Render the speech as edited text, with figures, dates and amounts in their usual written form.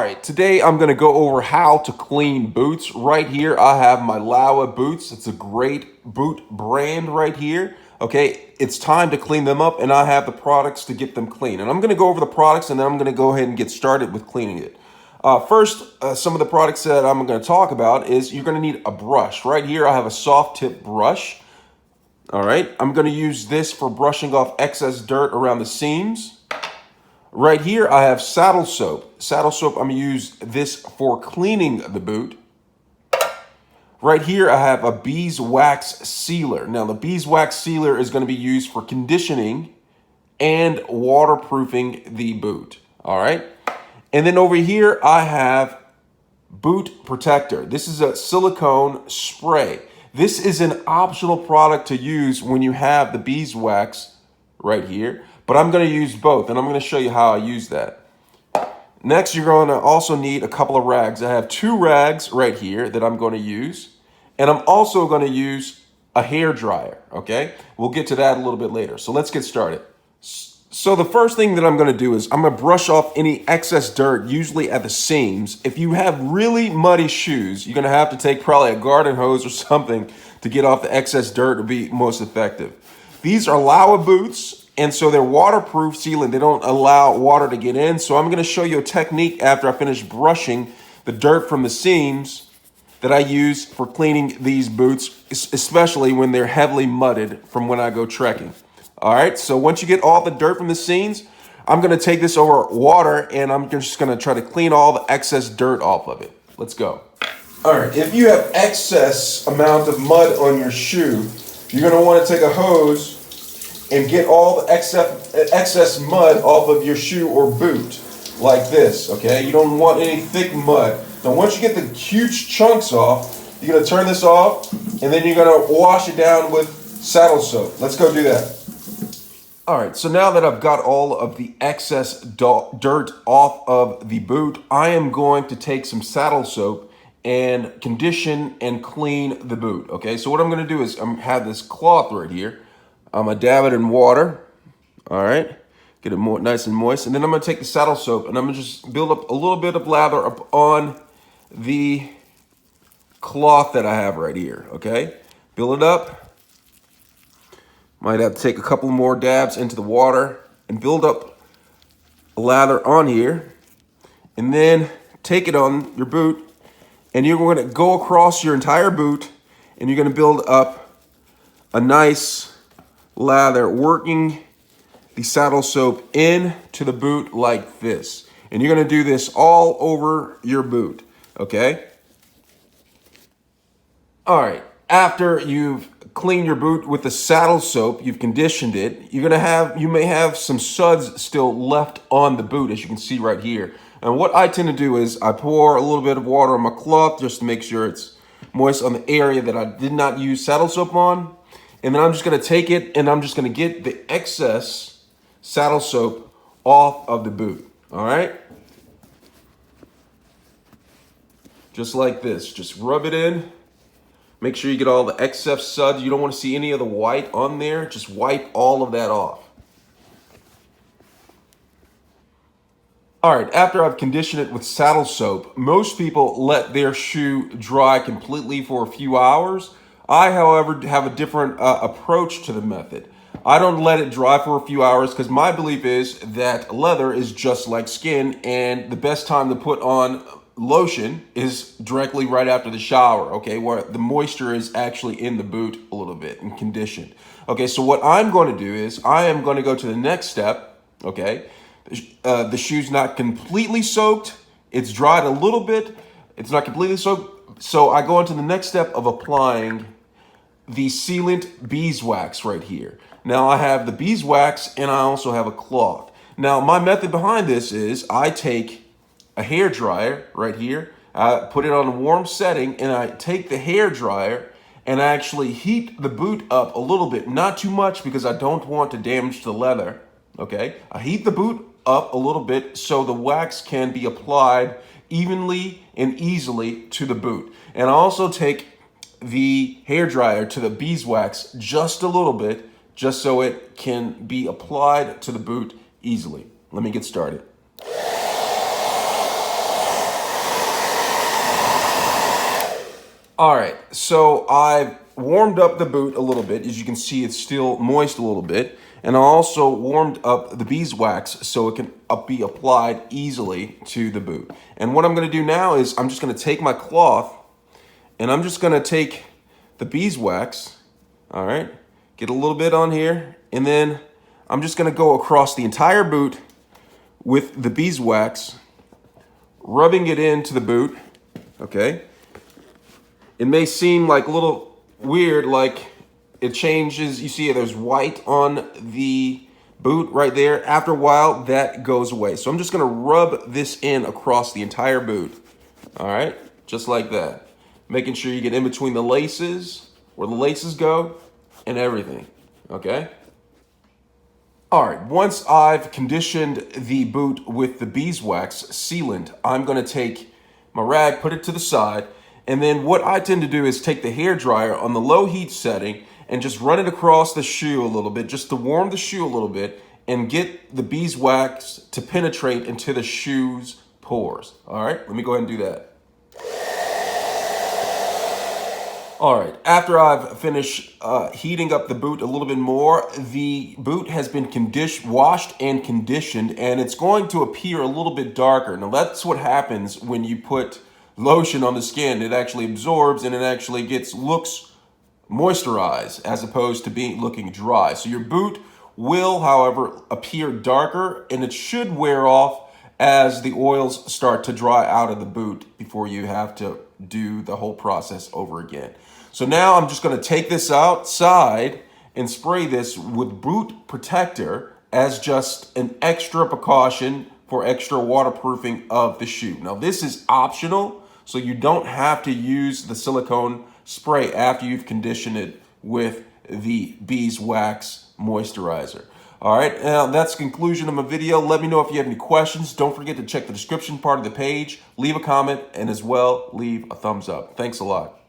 All right, today I'm gonna go over how to clean boots. Right here, I have my Laowa boots. It's a great boot brand right here. Okay, it's time to clean them up and I have the products to get them clean. And I'm gonna go over the products and then I'm gonna go ahead and get started with cleaning it. First, some of the products that I'm gonna talk about is you're gonna need a brush. Right here, I have a soft tip brush. All right, I'm gonna use this for brushing off excess dirt around the seams. Right here, I have saddle soap. Saddle soap, I'm gonna use this for cleaning the boot. Right here, I have a beeswax sealer. Now, the beeswax sealer is gonna be used for conditioning and waterproofing the boot, all right? And then over here, I have boot protector. This is a silicone spray. This is an optional product to use when you have the beeswax right here, but I'm gonna use both and I'm gonna show you how I use that. Next, you're gonna also need a couple of rags. I have 2 rags right here that I'm gonna use, and I'm also gonna use a hair dryer, okay? We'll get to that a little bit later. So let's get started. So the first thing that I'm gonna do is I'm gonna brush off any excess dirt, usually at the seams. If you have really muddy shoes, you're gonna have to take probably a garden hose or something to get off the excess dirt to be most effective. These are Laowa boots, and so they're waterproof sealant. They don't allow water to get in. So I'm gonna show you a technique after I finish brushing the dirt from the seams that I use for cleaning these boots, especially when they're heavily mudded from when I go trekking. All right, so once you get all the dirt from the seams, I'm gonna take this over water and I'm just gonna try to clean all the excess dirt off of it. Let's go. All right, if you have excess amount of mud on your shoe, you're gonna wanna take a hose and get all the excess mud off of your shoe or boot, like this, okay? You don't want any thick mud. Now once you get the huge chunks off, you're gonna turn this off and then you're gonna wash it down with saddle soap. Let's go do that. All right, so now that I've got all of the excess dirt off of the boot, I am going to take some saddle soap and condition and clean the boot, okay? So what I'm gonna do is I'm have this cloth right here. I'm gonna dab it in water, all right? Get it nice and moist. And then I'm gonna take the saddle soap and I'm gonna just build up a little bit of lather up on the cloth that I have right here, okay? Build it up. Might have to take a couple more dabs into the water and build up a lather on here. And then take it on your boot and you're going to go across your entire boot and you're going to build up a nice lather, working the saddle soap into the boot like this. And you're going to do this all over your boot, okay? All right, after you've cleaned your boot with the saddle soap, you've conditioned it, you may have some suds still left on the boot, as you can see right here. And what I tend to do is I pour a little bit of water on my cloth just to make sure it's moist on the area that I did not use saddle soap on. And then I'm just gonna take it and I'm just gonna get the excess saddle soap off of the boot, all right? Just like this, just rub it in. Make sure you get all the excess suds. You don't want to see any of the white on there. Just wipe all of that off. All right, after I've conditioned it with saddle soap, most people let their shoe dry completely for a few hours. I, however, have a different approach to the method. I don't let it dry for a few hours because my belief is that leather is just like skin and the best time to put on lotion is directly right after the shower, okay, where the moisture is actually in the boot a little bit and conditioned. Okay, so what I'm going to do is I am going to go to the next step, okay? The shoe's not completely soaked. It's dried a little bit. It's not completely soaked. So I go into the next step of applying the sealant beeswax right here. Now I have the beeswax and I also have a cloth. Now my method behind this is I take a hair dryer right here. I put it on a warm setting and I take the hair dryer and I actually heat the boot up a little bit, not too much because I don't want to damage the leather, okay? I heat the boot up a little bit so the wax can be applied evenly and easily to the boot. And I also take the hair dryer to the beeswax just a little bit, just so it can be applied to the boot easily. Let me get started. All right, so I've warmed up the boot a little bit. As you can see, it's still moist a little bit. And I also warmed up the beeswax so it can be applied easily to the boot. And what I'm gonna do now is I'm just gonna take my cloth and I'm just gonna take the beeswax, all right, get a little bit on here, and then I'm just gonna go across the entire boot with the beeswax, rubbing it into the boot, okay? It may seem like a little weird, like it changes. You see there's white on the boot right there. After a while, that goes away. So I'm just gonna rub this in across the entire boot. All right, just like that. Making sure you get in between the laces, where the laces go, and everything, okay? All right, once I've conditioned the boot with the beeswax sealant, I'm gonna take my rag, put it to the side, and then what I tend to do is take the hair dryer on the low heat setting and just run it across the shoe a little bit, just to warm the shoe a little bit and get the beeswax to penetrate into the shoe's pores. All right, let me go ahead and do that. All right, after I've finished heating up the boot a little bit more, the boot has been washed and conditioned, and it's going to appear a little bit darker. Now that's what happens when you put lotion on the skin. It actually absorbs and it actually looks moisturized as opposed to looking dry. So your boot will, however, appear darker, and it should wear off as the oils start to dry out of the boot before you have to do the whole process over again. So now I'm just going to take this outside and spray this with boot protector as just an extra precaution for extra waterproofing of the shoe. Now this is optional, so you don't have to use the silicone spray after you've conditioned it with the beeswax moisturizer. All right, now that's the conclusion of my video. Let me know if you have any questions. Don't forget to check the description part of the page, leave a comment, and as well, leave a thumbs up. Thanks a lot.